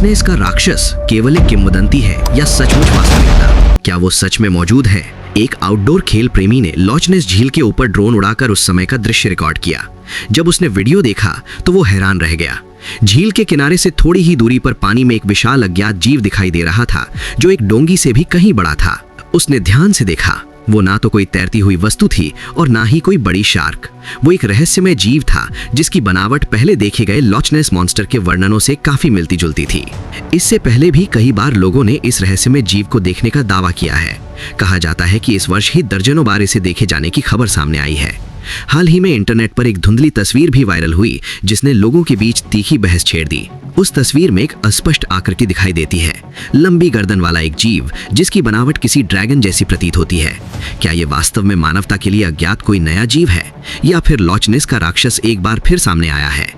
लॉचनेस का राक्षस केवल एक किंवदंती है या सचमुच वास्तविकता? क्या वो सच में मौजूद है? एक आउटडोर खेल प्रेमी ने लॉचनेस झील के ऊपर ड्रोन उड़ाकर उस समय का दृश्य रिकॉर्ड किया। जब उसने वीडियो देखा तो वो हैरान रह गया। झील के किनारे से थोड़ी ही दूरी पर पानी में एक विशाल अज्ञात जीव दिखाई दे रहा था, जो एक डोंगी से भी कहीं बड़ा था। उसने ध्यान से देखा। वो ना तो कोई तैरती हुई वस्तु थी और ना ही कोई बड़ी शार्क। वो एक रहस्यमय जीव था जिसकी बनावट पहले देखे गए लॉचनेस मॉन्स्टर के वर्णनों से काफी मिलती जुलती थी। इससे पहले भी कई बार लोगों ने इस रहस्यमय जीव को देखने का दावा किया है। कहा जाता है कि इस वर्ष ही दर्जनों बार इसे देखे जाने की खबर सामने आई है। हाल ही में इंटरनेट पर एक धुंधली तस्वीर भी वायरल हुई जिसने लोगों के बीच तीखी बहस छेड़ दी। उस तस्वीर में एक अस्पष्ट आकृति दिखाई देती है, लंबी गर्दन वाला एक जीव जिसकी बनावट किसी ड्रैगन जैसी प्रतीत होती है। क्या ये वास्तव में मानवता के लिए अज्ञात कोई नया जीव है या फिर लॉचनेस का राक्षस एक बार फिर सामने आया है?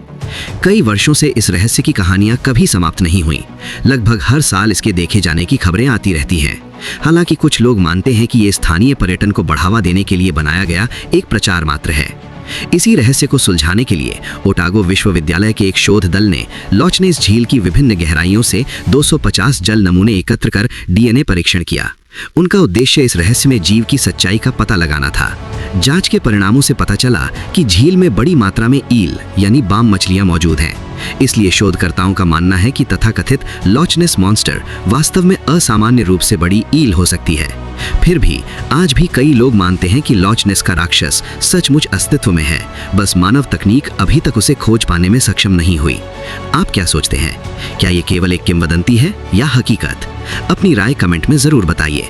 कई वर्षों से इस रहस्य की कहानियां कभी समाप्त नहीं हुई। लगभग हर साल इसके देखे जाने की खबरें आती रहती हैं। हालांकि कुछ लोग मानते हैं कि ये स्थानीय पर्यटन को बढ़ावा देने के लिए बनाया गया एक प्रचार मात्र है। इसी रहस्य को सुलझाने के लिए ओटागो विश्वविद्यालय के एक शोध दल ने लॉचनेस झील की विभिन्न गहराइयों से 250 जल नमूने एकत्र कर डीएनए परीक्षण किया। उनका उद्देश्य इस रहस्यमय जीव की सच्चाई का पता लगाना था। जांच के परिणामों से पता चला कि झील में बड़ी मात्रा में ईल यानी बाम मछलियां मौजूद हैं। इसलिए शोधकर्ताओं का मानना है कि तथाकथित लॉचनेस मॉन्स्टर वास्तव में असामान्य रूप से बड़ी ईल हो सकती है। फिर भी आज भी कई लोग मानते हैं कि लॉचनेस का राक्षस सचमुच अस्तित्व में है, बस मानव तकनीक अभी तक उसे खोज पाने में सक्षम नहीं हुई। आप क्या सोचते हैं? क्या ये केवल एक किंवदंती है या हकीकत? अपनी राय कमेंट में जरूर बताइए।